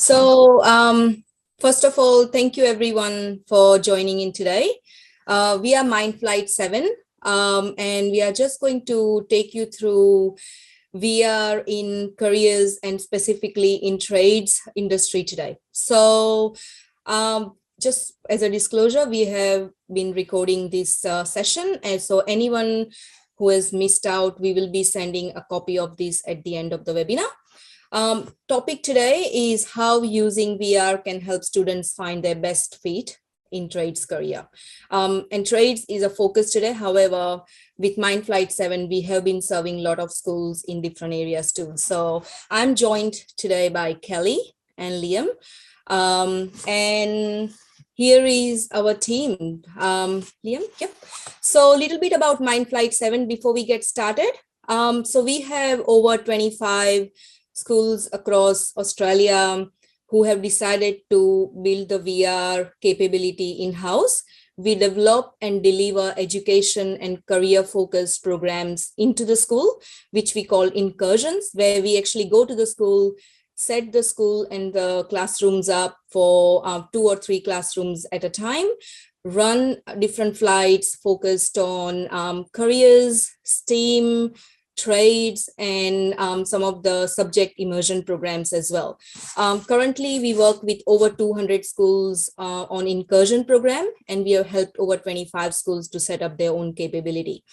First of all, thank you everyone for joining in today. We are Mindflight7, and we are just going to take you through VR in careers and specifically in trades industry today. So just as a disclosure, we have been recording this session, and so anyone who has missed out, we will be sending a copy of this at the end of the webinar. Topic today is how using VR can help students find their best fit in trades career. And trades is a focus today. However, with Mindflight7, we have been serving a lot of schools in different areas too. So I'm joined today by Kelly and Liam. And here is our team. Liam, yep. So a little bit about Mindflight7 before we get started. So we have over 25 schools across Australia who have decided to build the VR capability in-house. We develop and deliver education and career-focused programs into the school, which we call incursions, where we actually go to the school, set the school and the classrooms up for 2 or 3 classrooms at a time, run different flights focused on careers, STEAM, trades, and some of the subject immersion programs as well. Currently, we work with over 200 schools on incursion program, and we have helped over 25 schools to set up their own capability.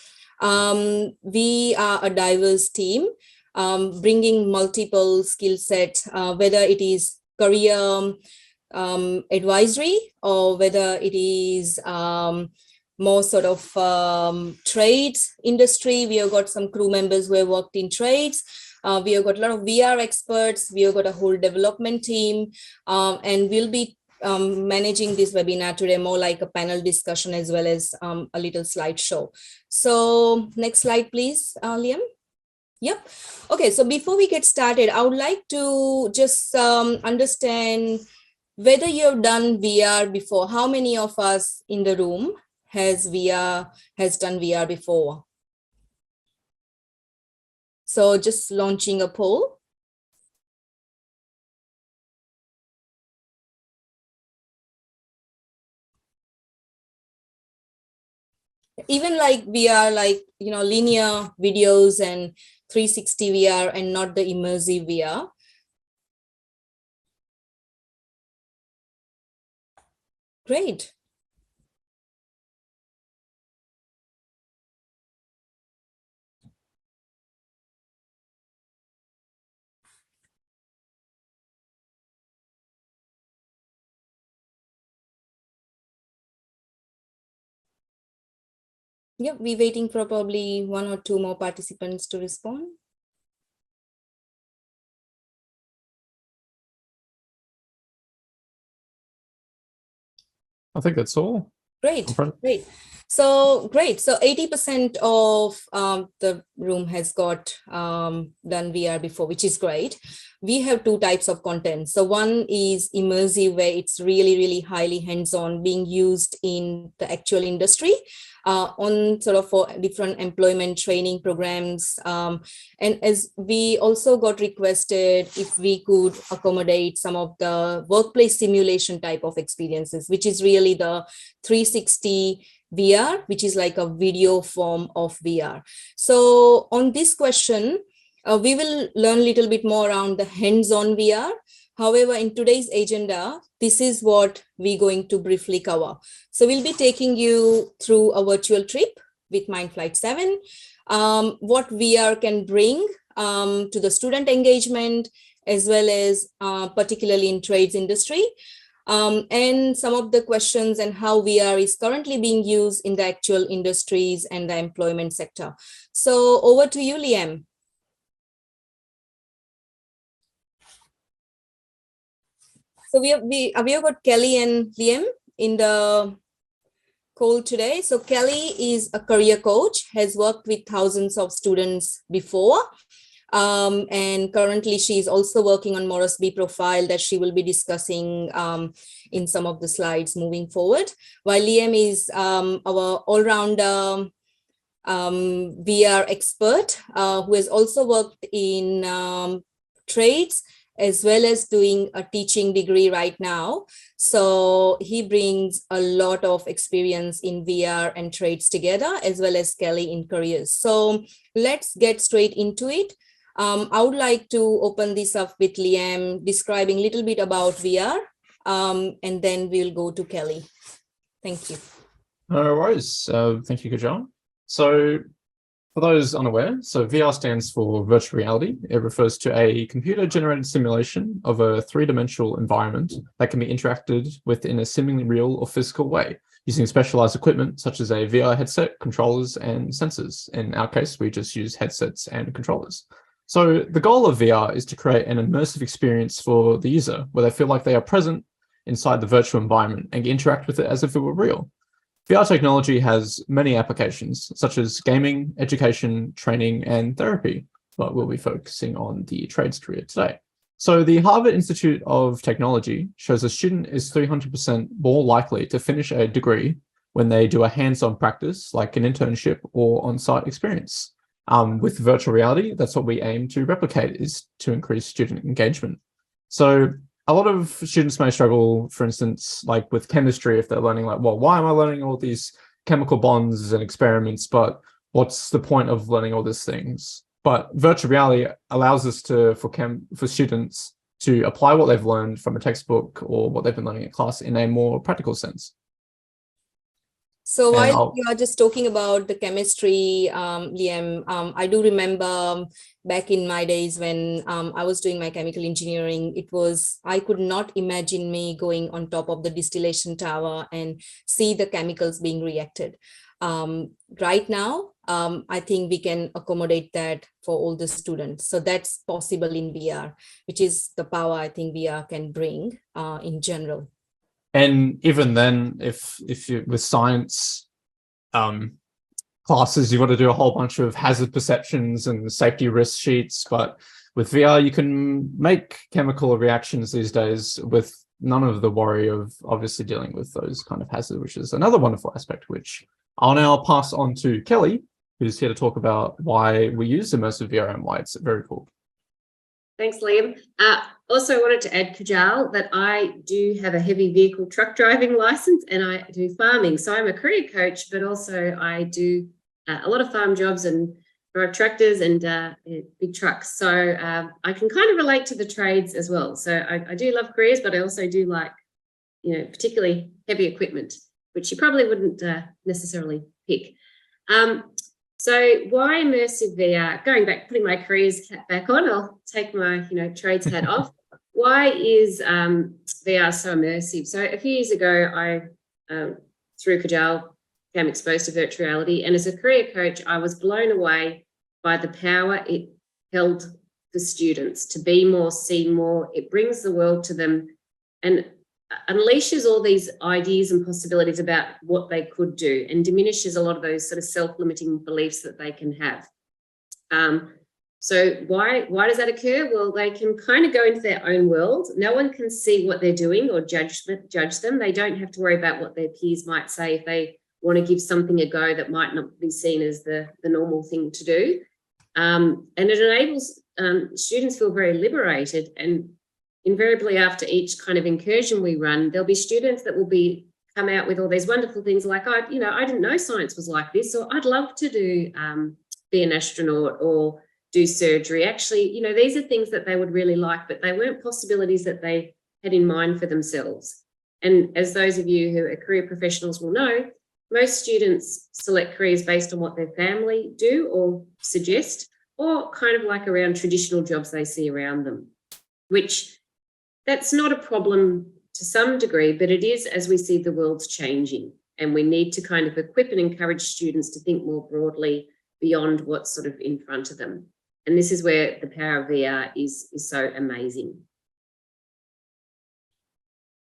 We are a diverse team, bringing multiple skill sets, whether it is career advisory or whether it is more sort of trades industry. We have got some crew members who have worked in trades. We have got a lot of VR experts. We have got a whole development team, and we'll be managing this webinar today more like a panel discussion as well as a little slideshow. So next slide, please, Liam. Yep. Okay, so before we get started, I would like to just understand whether you've done VR before. How many of us in the room has done VR before? So just launching a poll. Even like VR, like, you know, linear videos and 360 VR and not the immersive VR. Great. Yep, we're waiting for probably 1 or 2 more participants to respond. I think that's all. Great, great. So great. So 80% of the room has got done VR before, which is great. We have 2 types of content. So one is immersive, where it's really, really highly hands-on, being used in the actual industry on sort of for different employment training programs. And as we also got requested if we could accommodate some of the workplace simulation type of experiences, which is really the 360 VR, which is like a video form of VR. So on this question, we will learn a little bit more around the hands-on VR. However, in today's agenda, this is what we're going to briefly cover. So we'll be taking you through a virtual trip with Mindflight7, what VR can bring to the student engagement, as well as particularly in trades industry, and some of the questions and how VR is currently being used in the actual industries and the employment sector. So over to you, Liam. So we have got Kelly and Liam in the call today. So Kelly is a career coach, has worked with thousands of students before. And currently she is also working on Morrisby profile that she will be discussing in some of the slides moving forward. While Liam is our all-rounder VR expert who has also worked in trades as well as doing a teaching degree right now. So he brings a lot of experience in VR and trades together, as well as Kelly in careers. So let's get straight into it. I would like to open this up with Liam describing a little bit about VR, and then we'll go to Kelly. Thank you. No worries. Thank you, Kajal. So for those unaware, so VR stands for virtual reality. It refers to a computer-generated simulation of a three-dimensional environment that can be interacted with in a seemingly real or physical way, using specialized equipment such as a VR headset, controllers, and sensors. In our case, we just use headsets and controllers. So the goal of VR is to create an immersive experience for the user, where they feel like they are present inside the virtual environment and interact with it as if it were real. VR technology has many applications, such as gaming, education, training, and therapy, but we'll be focusing on the trades career today. So the Harvard Institute of Technology shows a student is 300% more likely to finish a degree when they do a hands-on practice, like an internship or on-site experience. With virtual reality, that's what we aim to replicate, is to increase student engagement. So a lot of students may struggle, for instance, like with chemistry, if they're learning like, well, why am I learning all these chemical bonds and experiments, but what's the point of learning all these things? But virtual reality allows us to, for students to apply what they've learned from a textbook or what they've been learning in class in a more practical sense. So while you are just talking about the chemistry, Liam, I do remember back in my days when I was doing my chemical engineering, I could not imagine me going on top of the distillation tower and see the chemicals being reacted. Right now, I think we can accommodate that for all the students. So that's possible in VR, which is the power I think VR can bring in general. And even then, if you with science classes, you've got to do a whole bunch of hazard perceptions and safety risk sheets. But with VR, you can make chemical reactions these days with none of the worry of obviously dealing with those kind of hazards, which is another wonderful aspect, which I'll now pass on to Kelly, who's here to talk about why we use immersive VR and why it's very cool. Thanks, Liam. Also wanted to add, Kajal, that I do have a heavy vehicle truck driving license and I do farming. So I'm a career coach, but also I do a lot of farm jobs and drive tractors and big trucks. So I can kind of relate to the trades as well. So I do love careers, but I also do like, particularly heavy equipment, which you probably wouldn't necessarily pick. So why immersive VR? Going back, putting my careers hat back on, I'll take my trades hat off. Why is VR so immersive? So a few years ago, I, through Kajal, became exposed to virtual reality. And as a career coach, I was blown away by the power it held for students to be more, see more. It brings the world to them and unleashes all these ideas and possibilities about what they could do and diminishes a lot of those sort of self-limiting beliefs that they can have. So why does that occur? Well, they can kind of go into their own world. No one can see what they're doing or judge them. They don't have to worry about what their peers might say if they want to give something a go that might not be seen as the normal thing to do. And it enables students feel very liberated, and invariably after each kind of incursion we run, there'll be students that will come out with all these wonderful things like, I didn't know science was like this, or I'd love to do be an astronaut or do surgery. Actually, these are things that they would really like, but they weren't possibilities that they had in mind for themselves. And as those of you who are career professionals will know, most students select careers based on what their family do or suggest, or kind of like around traditional jobs they see around them, which that's not a problem to some degree, but it is as we see the world's changing, and we need to kind of equip and encourage students to think more broadly beyond what's sort of in front of them. And this is where the power of VR is so amazing.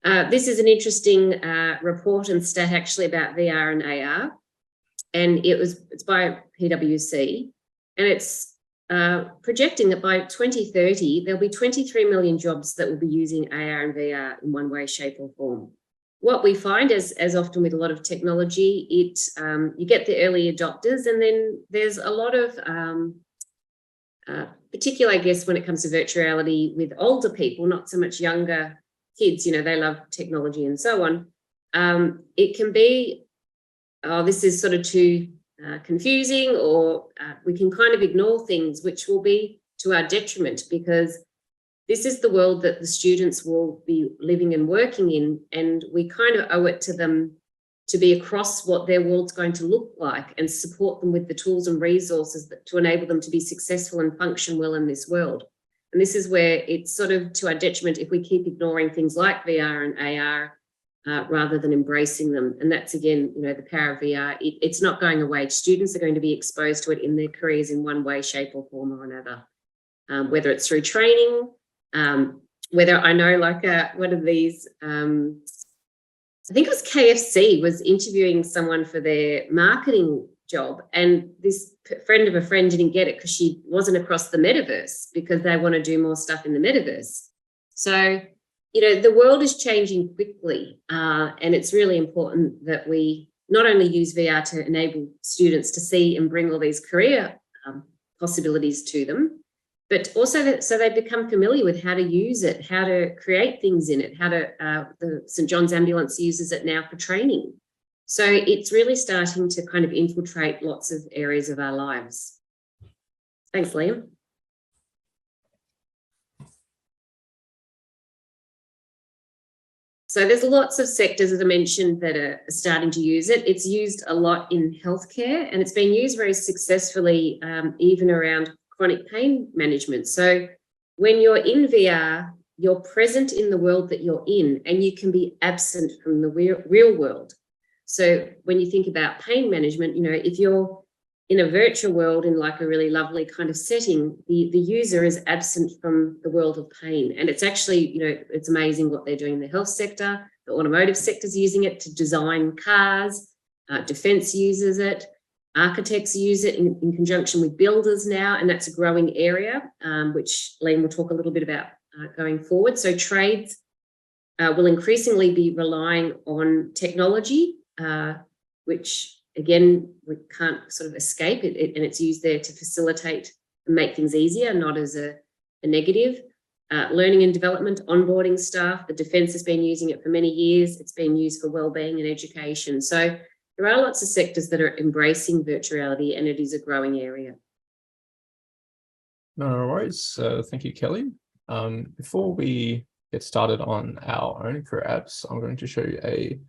This is an interesting report and stat actually about VR and AR, and it's by PwC, and it's projecting that by 2030, there'll be 23 million jobs that will be using AR and VR in one way, shape or form. What we find, as often with a lot of technology, you get the early adopters, and then there's a lot of particularly, I guess, when it comes to virtual reality with older people, not so much younger kids, they love technology and so on. It can be, oh, this is sort of too confusing, or we can kind of ignore things, which will be to our detriment, because this is the world that the students will be living and working in, and we kind of owe it to them to be across what their world's going to look like and support them with the tools and resources to enable them to be successful and function well in this world. And this is where it's sort of to our detriment if we keep ignoring things like VR and AR rather than embracing them. And that's, again, the power of VR. It's not going away. Students are going to be exposed to it in their careers in one way, shape or form or another, whether it's through training, whether I know like one of these, I think it was KFC was interviewing someone for their marketing job, and this friend of a friend didn't get it because she wasn't across the metaverse, because they want to do more stuff in the metaverse. So, the world is changing quickly, and it's really important that we not only use VR to enable students to see and bring all these career possibilities to them, but also so they become familiar with how to use it, how to create things in it, how to, the St. John's Ambulance uses it now for training. So it's really starting to kind of infiltrate lots of areas of our lives. Thanks, Liam. So there's lots of sectors, as I mentioned, that are starting to use it. It's used a lot in healthcare, and it's been used very successfully even around chronic pain management. So when you're in VR, you're present in the world that you're in, and you can be absent from the real world. So when you think about pain management, if you're in a virtual world in like a really lovely kind of setting, the user is absent from the world of pain. And it's actually, it's amazing what they're doing in the health sector. The automotive sector's using it to design cars. Defense uses it. Architects use it in conjunction with builders now, and that's a growing area, which Liam will talk a little bit about going forward. So trades will increasingly be relying on technology, which, again, we can't sort of escape it, and it's used there to facilitate and make things easier, not as a negative. Learning and development, onboarding staff. The defence has been using it for many years. It's been used for wellbeing and education. So there are lots of sectors that are embracing virtual reality, and it is a growing area. No worries. Thank you, Kelly. Before we get started on our own career apps, I'm going to show you a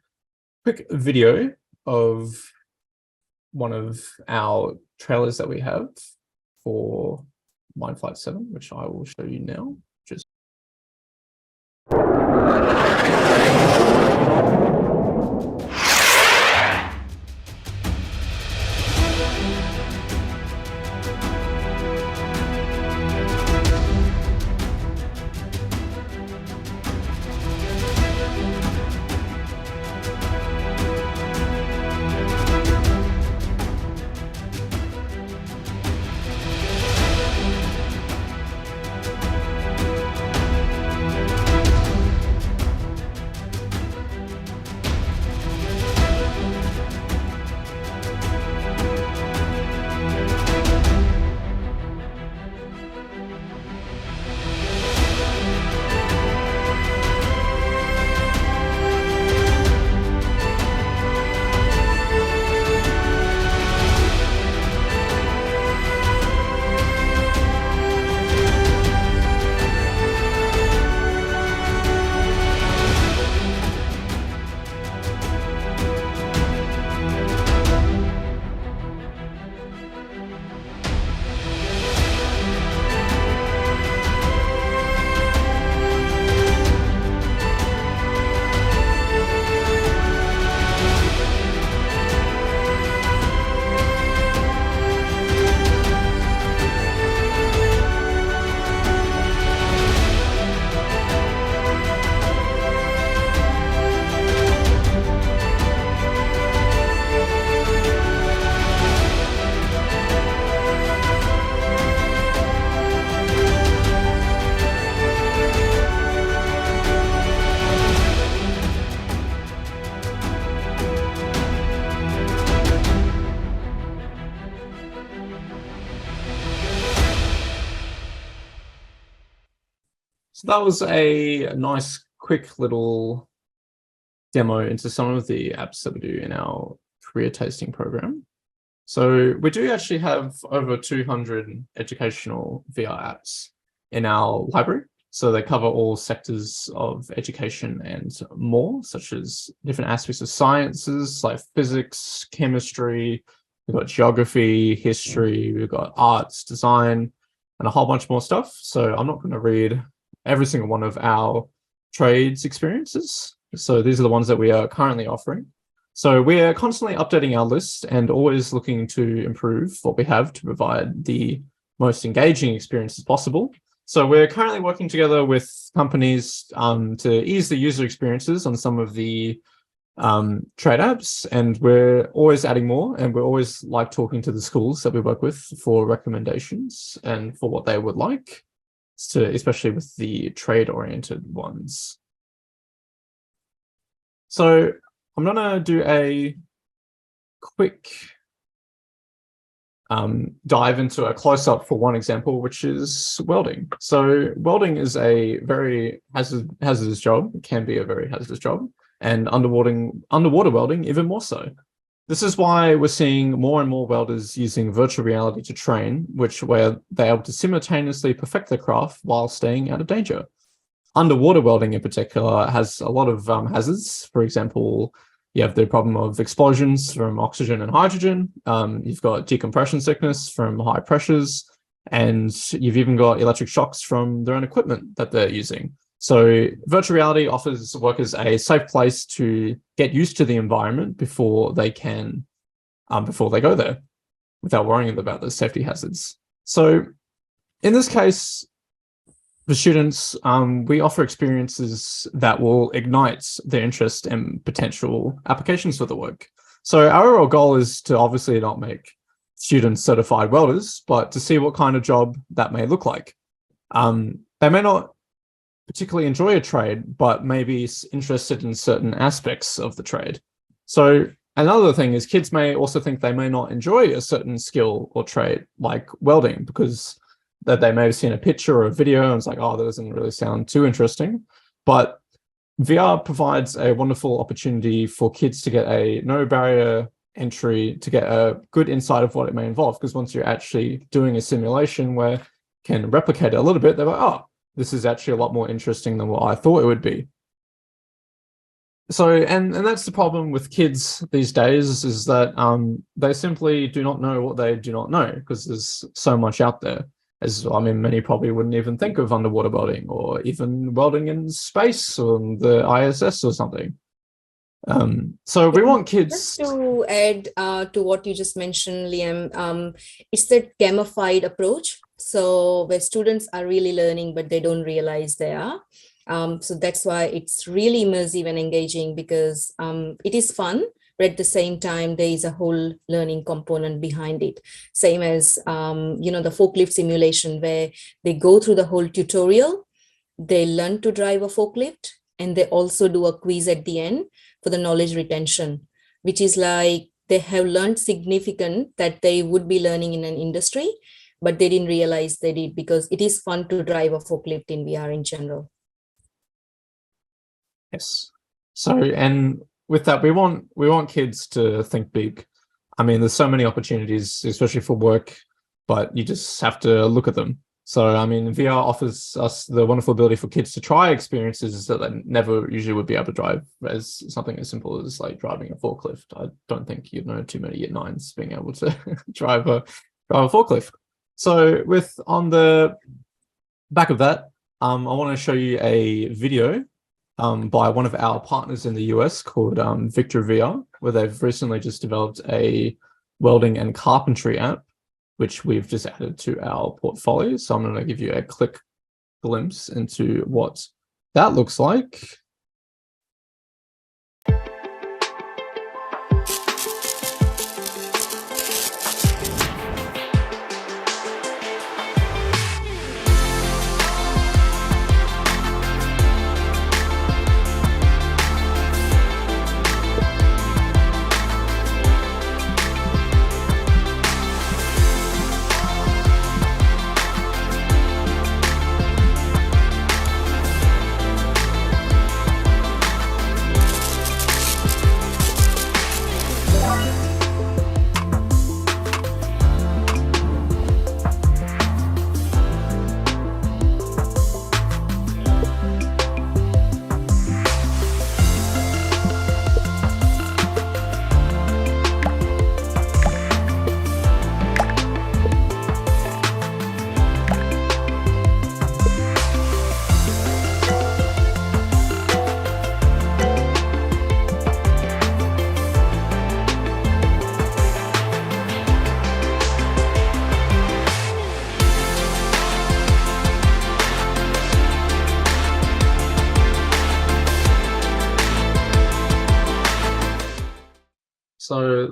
quick video of one of our trailers that we have for Mindflight7, which I will show you now. So that was a nice, quick little demo into some of the apps that we do in our career tasting program. So we do actually have over 200 educational VR apps in our library. So they cover all sectors of education and more, such as different aspects of sciences like physics, chemistry, we've got geography, history, we've got arts, design, and a whole bunch more stuff. So I'm not going to read every single one of our trades experiences. So these are the ones that we are currently offering. So we're constantly updating our list and always looking to improve what we have to provide the most engaging experiences possible. So we're currently working together with companies to ease the user experiences on some of the trade apps, and we're always adding more, and we're always like talking to the schools that we work with for recommendations and for what they would like, especially with the trade-oriented ones. So I'm going to do a quick dive into a close-up for one example, which is welding. So welding is a very hazardous job. It can be a very hazardous job, and underwater welding even more so. This is why we're seeing more and more welders using virtual reality to train, where they're able to simultaneously perfect their craft while staying out of danger. Underwater welding in particular has a lot of hazards. For example, you have the problem of explosions from oxygen and hydrogen. You've got decompression sickness from high pressures, and you've even got electric shocks from their own equipment that they're using. So virtual reality offers workers a safe place to get used to the environment before they go there, without worrying about the safety hazards. So in this case, for students, we offer experiences that will ignite their interest and potential applications for the work. So our overall goal is to obviously not make students certified welders, but to see what kind of job that may look like. They may not particularly enjoy a trade, but may be interested in certain aspects of the trade. So another thing is kids may also think they may not enjoy a certain skill or trade like welding, because that they may have seen a picture or a video and it's like, oh, that doesn't really sound too interesting. But VR provides a wonderful opportunity for kids to get a no barrier entry, to get a good insight of what it may involve. Because once you're actually doing a simulation where can replicate it a little bit, they're like, oh, this is actually a lot more interesting than what I thought it would be. So, and that's the problem with kids these days, is that they simply do not know what they do not know, because there's so much out there. Many probably wouldn't even think of underwater welding, or even welding in space on the ISS or something. So we want kids. Just to add to what you just mentioned, Liam, it's that gamified approach. So where students are really learning, but they don't realize they are. So that's why it's really immersive and engaging, because it is fun. But at the same time, there is a whole learning component behind it. Same as, the forklift simulation, where they go through the whole tutorial, they learn to drive a forklift, and they also do a quiz at the end for the knowledge retention, which is like they have learned significant that they would be learning in an industry, but they didn't realize they did, because it is fun to drive a forklift in VR in general. Yes. So, and with that, we want kids to think big. I mean, there's so many opportunities, especially for work, but you just have to look at them. So, I mean, VR offers us the wonderful ability for kids to try experiences that they never usually would be able to drive, as something as simple as like driving a forklift. I don't think you'd know too many Year 9s being able to drive a forklift. So, on the back of that, I want to show you a video by one of our partners in the US called Victor VR, where they've recently just developed a welding and carpentry app, which we've just added to our portfolio. So I'm going to give you a quick glimpse into what that looks like.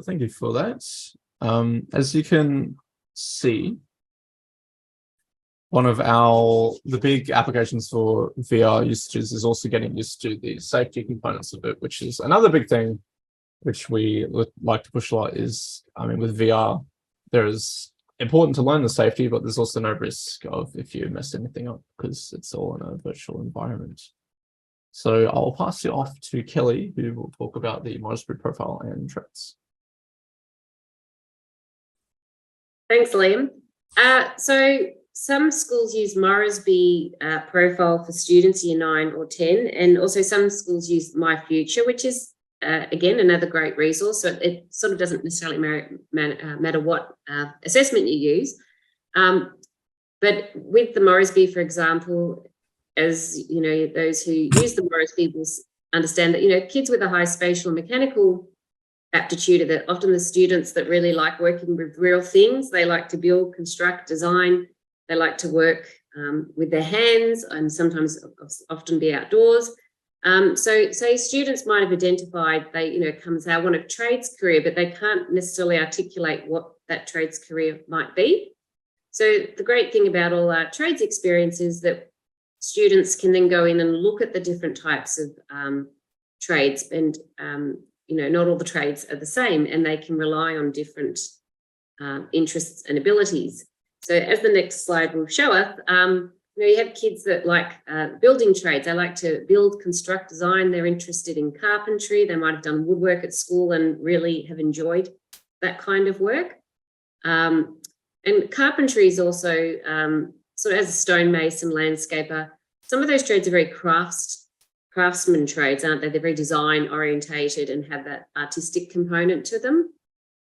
thank you for that. As you can see, one of the big applications for VR usages is also getting used to the safety components of it, which is another big thing which we like to push a lot is, I mean, with VR, there is important to learn the safety, but there's also no risk of if you mess anything up because it's all in a virtual environment. So I'll pass you off to Kelly, who will talk about the Moresby profile and traits. Thanks, Liam. So some schools use Moresby profile for students year 9 or 10, and also some schools use My Future, which is, again, another great resource. So it sort of doesn't necessarily matter what assessment you use. But with the Moresby, for example, as you know, those who use the Moresby will understand that, you know, kids with a high spatial and mechanical aptitude are often the students that really like working with real things. They like to build, construct, design. They like to work with their hands and sometimes often be outdoors. So students might have identified they, you know, come and say, I want a trades career, but they can't necessarily articulate what that trades career might be. So the great thing about all our trades experience is that students can then go in and look at the different types of trades, and you know, not all the trades are the same, and they can rely on different interests and abilities. So as the next slide will show us, you know, you have kids that like building trades. They like to build, construct, design. They're interested in carpentry. They might have done woodwork at school and really have enjoyed that kind of work. And carpentry is also sort of as a stonemason, landscaper. Some of those trades are very craftsman trades, aren't they? They're very design orientated and have that artistic component to them.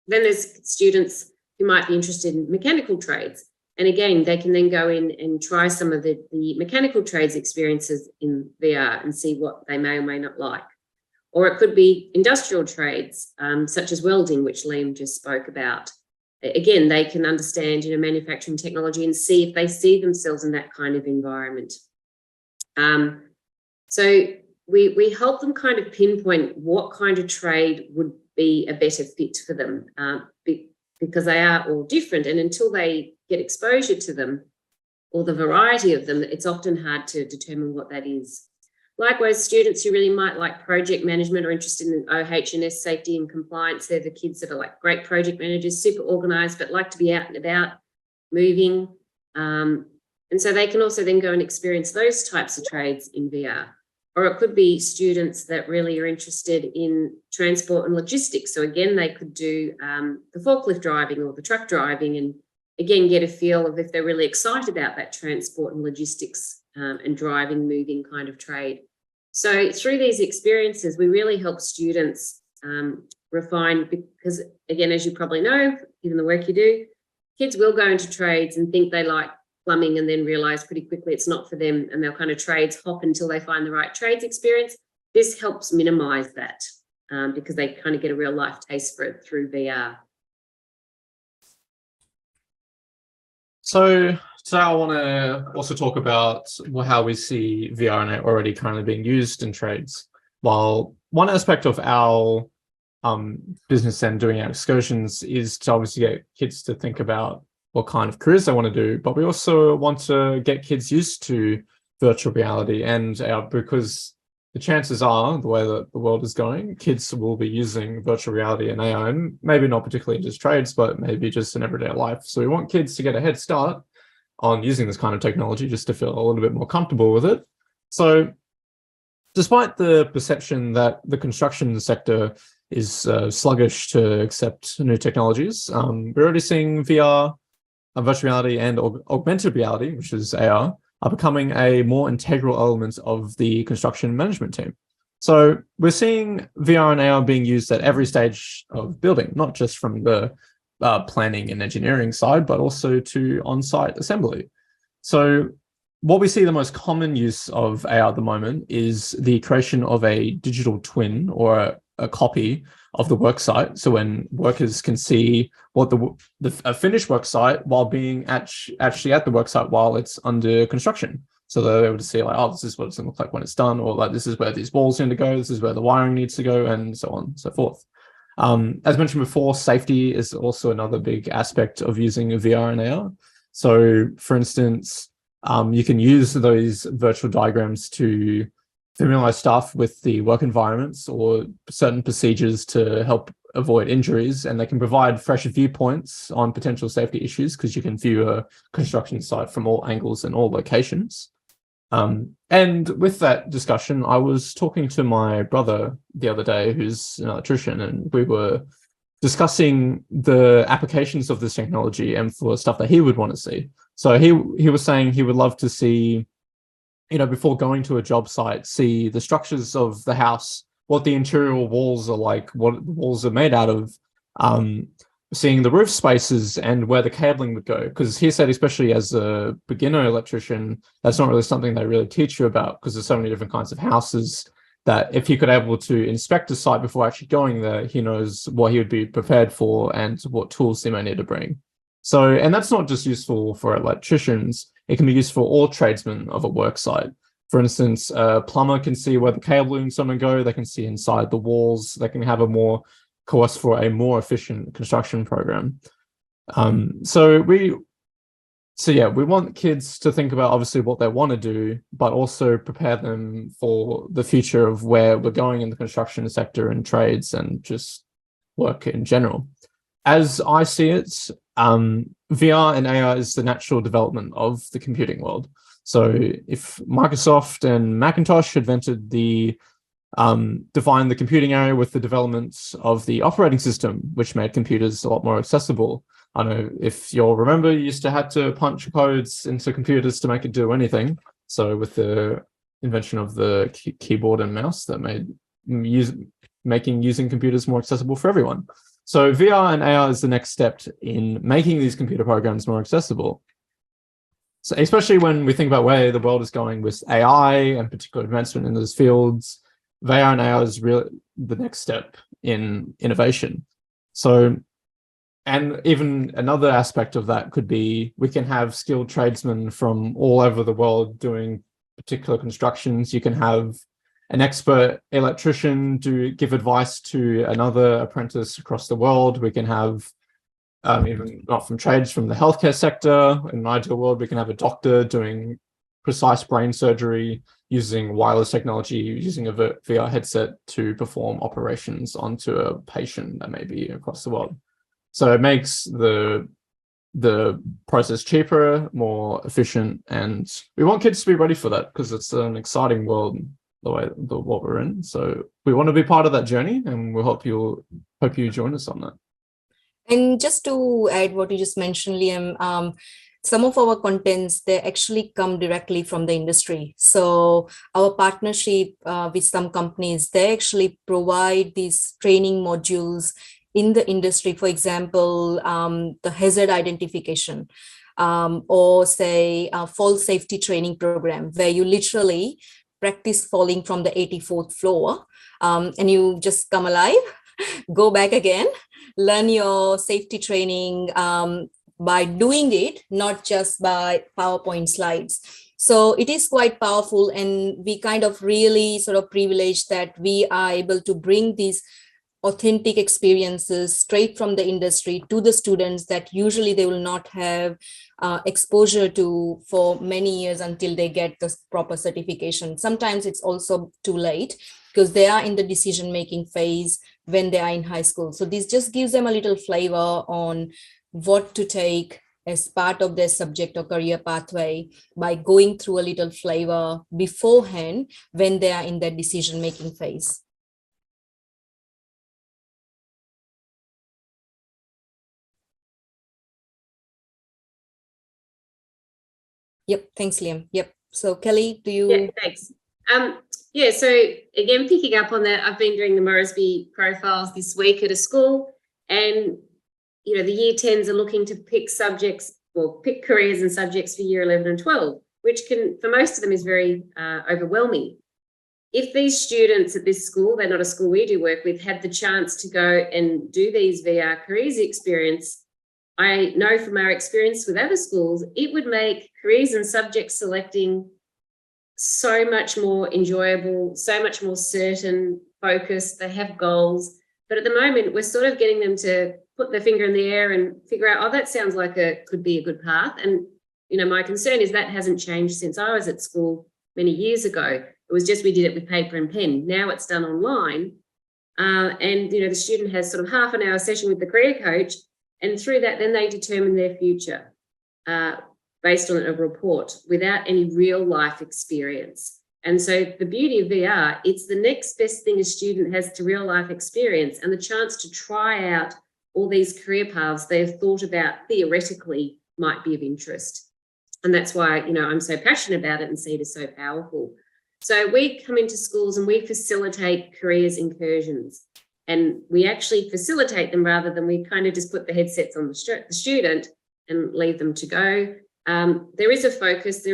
Then there's students who might be interested in mechanical trades. And again, they can then go in and try some of the mechanical trades experiences in VR and see what they may or may not like. Or it could be industrial trades, such as welding, which Liam just spoke about. Again, they can understand, you know, manufacturing technology and see if they see themselves in that kind of environment. So we help them kind of pinpoint what kind of trade would be a better fit for them, because they are all different. And until they get exposure to them or the variety of them, it's often hard to determine what that is. Likewise, students who really might like project management or interested in OH&S safety and compliance, they're the kids that are like great project managers, super organised, but like to be out and about, moving. And so they can also then go and experience those types of trades in VR. Or it could be students that really are interested in transport and logistics. So again, they could do the forklift driving or the truck driving, and again, get a feel of if they're really excited about that transport and logistics and driving, moving kind of trade. So through these experiences, we really help students refine, because again, as you probably know, given the work you do, kids will go into trades and think they like plumbing and then realize pretty quickly it's not for them, and they'll kind of trades hop until they find the right trades experience. This helps minimize that because they kind of get a real life taste for it through VR. So today I want to also talk about how we see VR and already currently being used in trades. While one aspect of our business and doing our excursions is to obviously get kids to think about what kind of careers they want to do, but we also want to get kids used to virtual reality, and because the chances are, the way that the world is going, kids will be using virtual reality and AI, and maybe not particularly in just trades, but maybe just in everyday life. So we want kids to get a head start on using this kind of technology just to feel a little bit more comfortable with it. So despite the perception that the construction sector is sluggish to accept new technologies, we're already seeing VR, virtual reality and augmented reality, which is AR, are becoming a more integral element of the construction management team. So we're seeing VR and AR being used at every stage of building, not just from the planning and engineering side, but also to on-site assembly. So what we see the most common use of AR at the moment is the creation of a digital twin or a copy of the work site. So when workers can see what a finished work site while being actually at the work site while it's under construction. So they're able to see like, oh, this is what it's going to look like when it's done, or like this is where these walls need to go, this is where the wiring needs to go, and so on and so forth. As mentioned before, safety is also another big aspect of using VR and AR. So, for instance, you can use those virtual diagrams to familiarize staff with the work environments or certain procedures to help avoid injuries, and they can provide fresh viewpoints on potential safety issues because you can view a construction site from all angles and all locations. And with that discussion, I was talking to my brother the other day, who's an electrician, and we were discussing the applications of this technology and for stuff that he would want to see. So he was saying he would love to see, before going to a job site, see the structures of the house, what the interior walls are like, what the walls are made out of, seeing the roof spaces and where the cabling would go. Because he said, especially as a beginner electrician, that's not really something they really teach you about because there's so many different kinds of houses that if he could able to inspect a site before actually going there, he knows what he would be prepared for and what tools he may need to bring. So, and that's not just useful for electricians, it can be used for all tradesmen of a work site. For instance, a plumber can see where the cabling's going to go, they can see inside the walls, they can have a more course for a more efficient construction program. So we want kids to think about obviously what they want to do, but also prepare them for the future of where we're going in the construction sector and trades and just work in general. As I see it, VR and AR is the natural development of the computing world. So if Microsoft and Macintosh invented defined the computing area with the development of the operating system, which made computers a lot more accessible. I know if you'll remember, you used to have to punch codes into computers to make it do anything. So with the invention of the keyboard and mouse, that made using computers more accessible for everyone. So VR and AR is the next step in making these computer programs more accessible. So especially when we think about where the world is going with AI and particular advancement in those fields, VR and AR is really the next step in innovation. So, and even another aspect of that could be we can have skilled tradesmen from all over the world doing particular constructions. You can have an expert electrician give advice to another apprentice across the world. We can have even not from trades, from the healthcare sector. In an ideal world, we can have a doctor doing precise brain surgery using wireless technology, using a VR headset to perform operations onto a patient that may be across the world. So it makes the process cheaper, more efficient, and we want kids to be ready for that because it's an exciting world, what we're in. So we want to be part of that journey, and we hope you join us on that. And just to add what you just mentioned, Liam, some of our contents, they actually come directly from the industry. So our partnership with some companies, they actually provide these training modules in the industry. For example, the hazard identification, or say a fall safety training program, where you literally practice falling from the 84th floor, and you just come alive, go back again, learn your safety training by doing it, not just by PowerPoint slides. So it is quite powerful, and we kind of really sort of privileged that we are able to bring these authentic experiences straight from the industry to the students that usually they will not have exposure to for many years until they get the proper certification. Sometimes it's also too late because they are in the decision-making phase when they are in high school. So this just gives them a little flavor on what to take as part of their subject or career pathway by going through a little flavor beforehand when they are in that decision-making phase. Yep, thanks, Liam. Yep. So Kelly, do you? Yeah, thanks. Yeah, so again, picking up on that, I've been doing the Moresby profiles this week at a school, and the year 10s are looking to pick subjects or pick careers and subjects for year 11 and 12, which can, for most of them, is very overwhelming. If these students at this school, they're not a school we do work with, had the chance to go and do these VR careers experience, I know from our experience with other schools, it would make careers and subject selecting so much more enjoyable, so much more certain, focused. They have goals. But at the moment, we're sort of getting them to put their finger in the air and figure out, oh, that sounds like could be a good path. And, you know, my concern is that hasn't changed since I was at school many years ago. It was just we did it with paper and pen. Now it's done online. And, you know, the student has sort of half an hour session with the career coach, and through that, then they determine their future based on a report without any real life experience. And so the beauty of VR, it's the next best thing a student has to real life experience, and the chance to try out all these career paths they've thought about theoretically might be of interest. And that's why, you know, I'm so passionate about it and see it as so powerful. So we come into schools and we facilitate careers incursions, and we actually facilitate them rather than we kind of just put the headsets on the student and leave them to go. There is a focus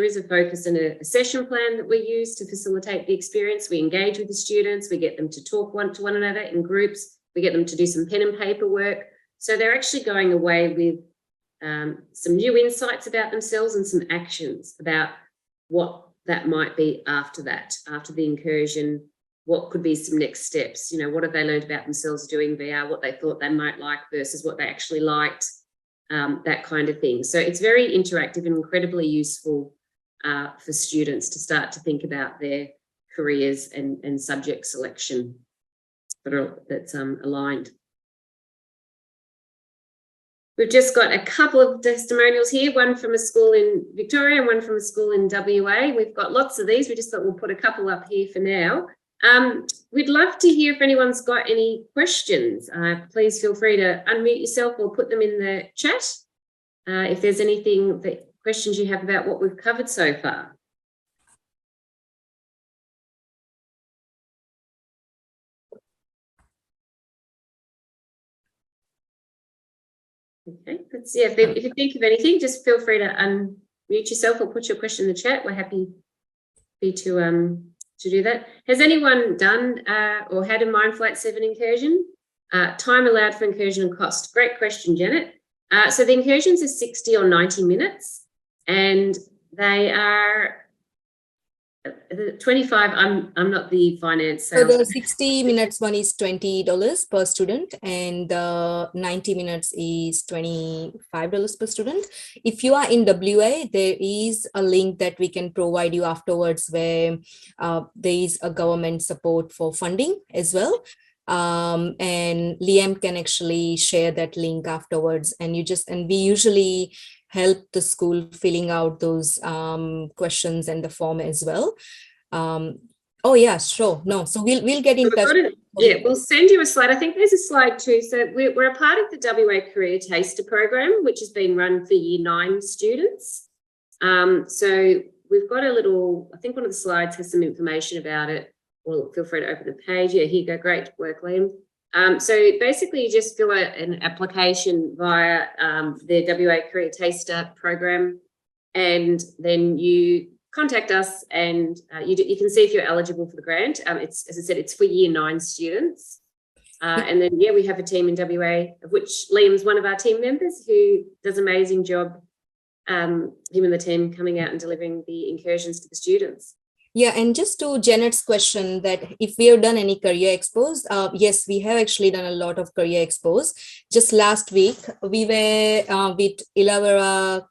and a session plan that we use to facilitate the experience. We engage with the students, we get them to talk to one another in groups, we get them to do some pen and paper work. So they're actually going away with some new insights about themselves and some actions about what that might be after the incursion. What could be some next steps? You know, what have they learned about themselves doing VR, what they thought they might like versus what they actually liked, that kind of thing. So it's very interactive and incredibly useful for students to start to think about their careers and subject selection that's aligned. We've just got a couple of testimonials here, one from a school in Victoria and one from a school in WA. We've got lots of these. We just thought we'll put a couple up here for now. We'd love to hear if anyone's got any questions. Please feel free to unmute yourself or put them in the chat if there's questions you have about what we've covered so far. Okay, if you think of anything, just feel free to unmute yourself or put your question in the chat. We're happy to do that. Has anyone done or had a Mindflight7 incursion? Time allowed for incursion and cost. Great question, Janet. So the incursions are 60 or 90 minutes, and they are 25. I'm not the finance So sales. the 60 minutes one is $20 per student, and the 90 minutes is $25 per student. If you are in WA, there is a link that we can provide you afterwards where there is a government support for funding as well. And Liam can actually share that link afterwards, and we usually help the school filling out those questions and the form as well. Oh yeah, sure. No, so we'll get in touch. We'll send you a slide. I think there's a slide too. So we're a part of the WA Career Taster program, which has been run for Year 9 students. So we've got I think one of the slides has some information about it. Well, feel free to open the page. Yeah, here you go. Great work, Liam. So basically you just fill out an application via the WA Career Taster program, and then you contact us, and you can see if you're eligible for the grant. It's, as I said, it's for Year 9 students. And then, yeah, we have a team in WA, of which Liam's one of our team members, who does an amazing job, him and the team coming out and delivering the incursions to the students. Yeah, and just to Janet's question that if we have done any career expos, yes, we have actually done a lot of career expos. Just last week, we were with Illawarra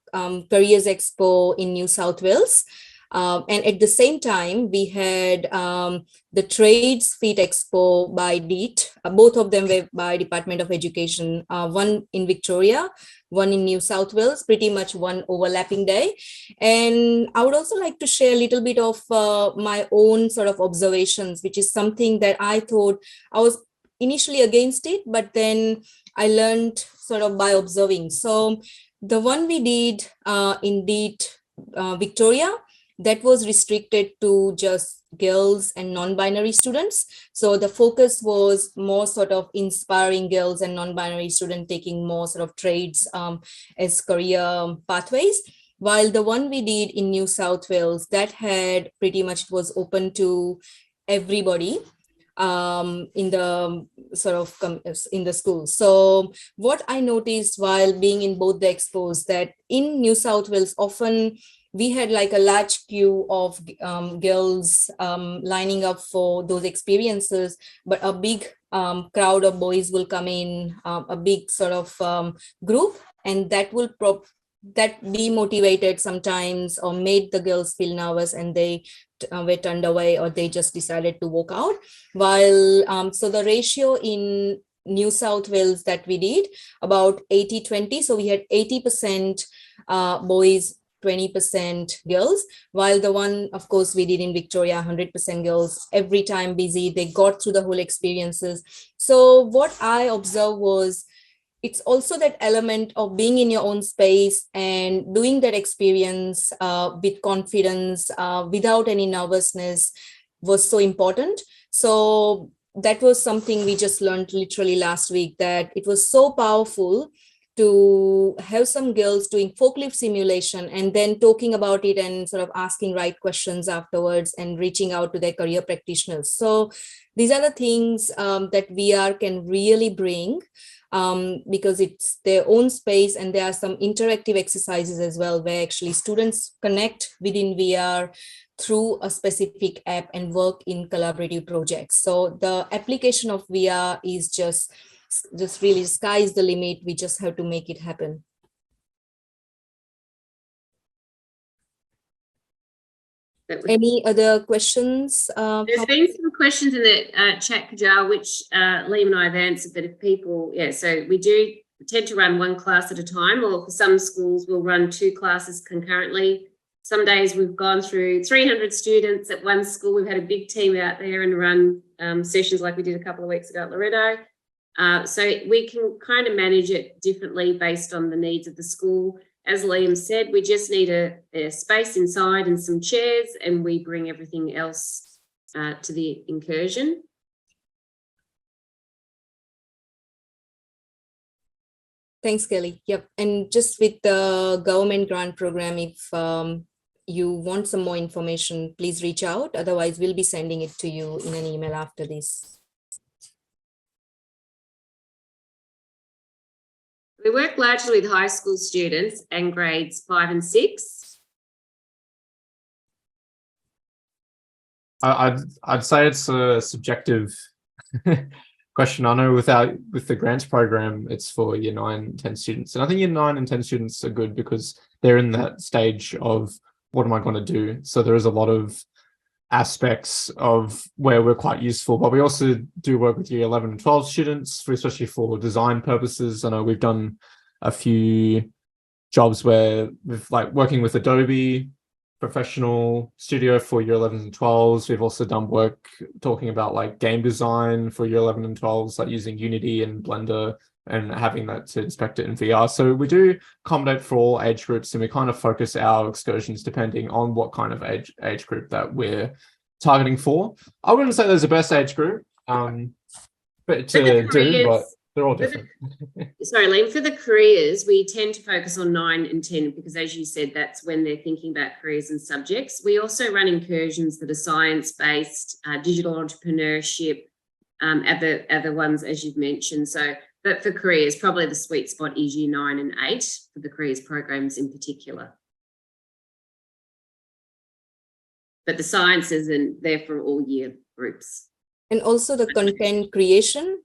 Careers Expo in New South Wales. And at the same time, we had the Trades Feet Expo by DEET. Both of them were by Department of Education, one in Victoria, one in New South Wales, pretty much one overlapping day. And I would also like to share a little bit of my own sort of observations, which is something that I thought I was initially against it, but then I learned sort of by observing. So the one we did in DEET Victoria, that was restricted to just girls and non-binary students. So the focus was more sort of inspiring girls and non-binary students taking more sort of trades as career pathways. While the one we did in New South Wales, that had pretty much was open to everybody in the sort of in the school. So what I noticed while being in both the expos, that in New South Wales, often we had like a large queue of girls lining up for those experiences, but a big crowd of boys will come in, a big sort of group, and that will that demotivated sometimes or made the girls feel nervous, and they were turned away, or they just decided to walk out. While so the ratio in New South Wales that we did about 80-20, so we had 80% boys, 20% girls, while the one, of course, we did in Victoria, 100% girls, every time busy, they got through the whole experiences. So what I observed was, it's also that element of being in your own space and doing that experience with confidence, without any nervousness, was so important. So that was something we just learned literally last week, that it was so powerful to have some girls doing forklift simulation and then talking about it and sort of asking right questions afterwards and reaching out to their career practitioners. So these are the things that VR can really bring, because it's their own space, and there are some interactive exercises as well where actually students connect within VR through a specific app and work in collaborative projects. So the application of VR is just really, sky is the limit. We just have to make it happen. Any other questions? There's been some questions in the chat, Kajal, which Liam and I have answered, but if people, so we do tend to run one class at a time, or for some schools we'll run 2 classes concurrently. Some days we've gone through 300 students at one school. We've had a big team out there and run sessions like we did a couple of weeks ago at Loreto. So we can kind of manage it differently based on the needs of the school. As Liam said, we just need a space inside and some chairs, and we bring everything else to the incursion. Thanks, Kelly. Yep. And just with the government grant program, if you want some more information, please reach out. Otherwise, we'll be sending it to you in an email after this. We work largely with high school students and grades 5 and 6. I'd say it's a subjective question. I know with the grants program, it's for year 9, 10 students. And I think year 9 and 10 students are good because they're in that stage of what am I going to do? So there is a lot of aspects of where we're quite useful, but we also do work with year 11 and 12 students, especially for design purposes. I know we've done a few jobs where we've like working with Adobe Professional Studio for year 11s and 12s. We've also done work talking about like game design for year 11 and 12s, like using Unity and Blender and having that to inspect it in VR. So we do accommodate for all age groups, and we kind of focus our excursions depending on what kind of age group that we're targeting for. I wouldn't say there's a best age group, but they're all different. Sorry, Liam, for the careers, we tend to focus on 9 and 10 because, as you said, that's when they're thinking about careers and subjects. We also run incursions that are science-based, digital entrepreneurship, other ones, as you've mentioned. So, but for careers, probably the sweet spot is year 9 and 8 for the careers programs in particular. But the sciences, and they're for all year groups. And also the content creation.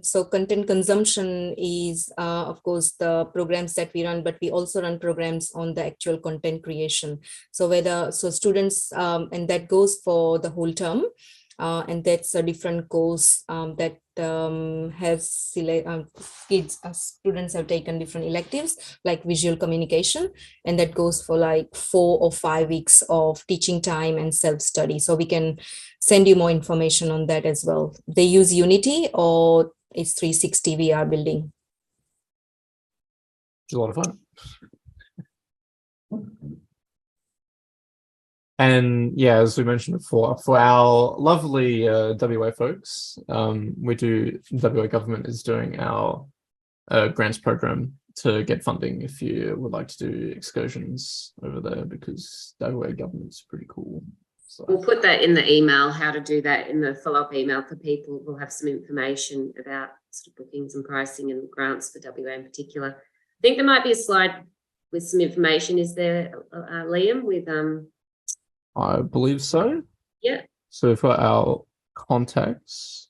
So content consumption is, of course, the programs that we run, but we also run programs on the actual content creation. So students, and that goes for the whole term. And that's a different course that has students have taken different electives like visual communication, and that goes for like 4 or 5 weeks of teaching time and self-study. So we can send you more information on that as well. They use Unity or it's 360 VR building. It's a lot of fun. And yeah, as we mentioned before, for our lovely WA folks, WA government is doing our grants program to get funding if you would like to do excursions over there, because WA government's pretty cool. So we'll put that in the email, how to do that in the follow-up email for people. We'll have some information about sort of bookings and pricing and grants for WA in particular. I think there might be a slide with some information. Is there, Liam, with I believe so. Yeah. So for our contacts,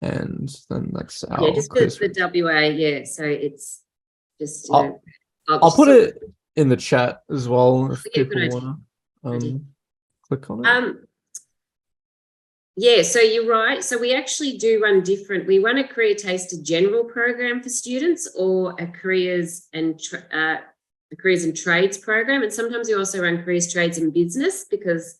and then that's our Yeah, just quiz. the WA, yeah. So it's just, I'll put it in the chat as well if Yeah, people want to click on it. Yeah, so you're right. So we actually do run different. We run a career taster general program for students, or a careers and trades program. And sometimes we also run careers, trades and business, because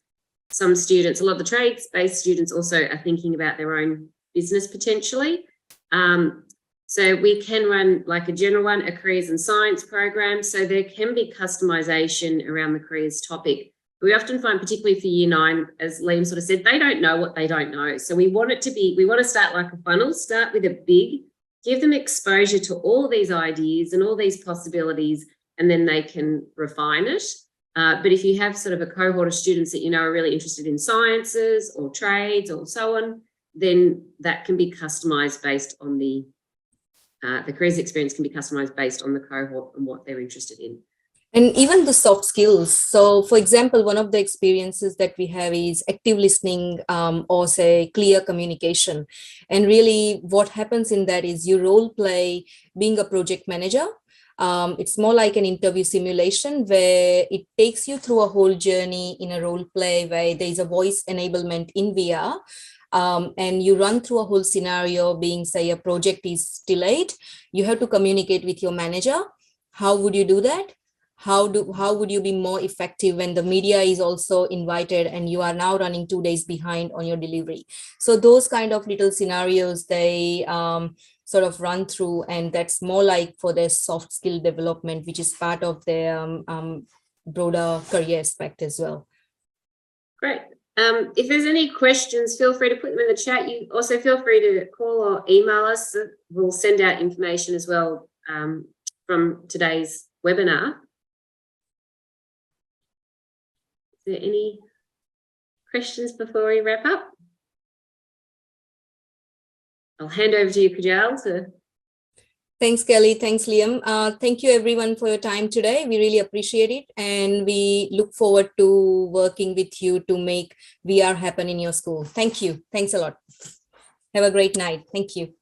some students, a lot of the trades-based students also are thinking about their own business potentially. So we can run like a general one, a careers and science program. So there can be customization around the careers topic. We often find, particularly for year 9, as Liam sort of said, they don't know what they don't know. So we want to start like a funnel, start with a big, give them exposure to all these ideas and all these possibilities, and then they can refine it. But if you have sort of a cohort of students that you know are really interested in sciences or trades or so on, then that can be customized based on the careers experience can be customized based on the cohort and what they're interested in. And even the soft skills. So, for example, one of the experiences that we have is active listening, or say clear communication. And really what happens in that is you role play being a project manager. It's more like an interview simulation where it takes you through a whole journey in a role play where there is a voice enablement in VR. And you run through a whole scenario, being, say, a project is delayed. You have to communicate with your manager. How would you do that? How would you be more effective when the media is also invited and you are now running 2 days behind on your delivery? So those kind of little scenarios, they sort of run through, and that's more like for their soft skill development, which is part of their broader career aspect as well. Great. If there's any questions, feel free to put them in the chat. You also feel free to call or email us. We'll send out information as well from today's webinar. Is there any questions before we wrap up? I'll hand over to you, Kajal, to... Thanks, Kelly. Thanks, Liam. Thank you, everyone, for your time today. We really appreciate it. And we look forward to working with you to make VR happen in your school. Thank you. Thanks a lot. Have a great night. Thank you.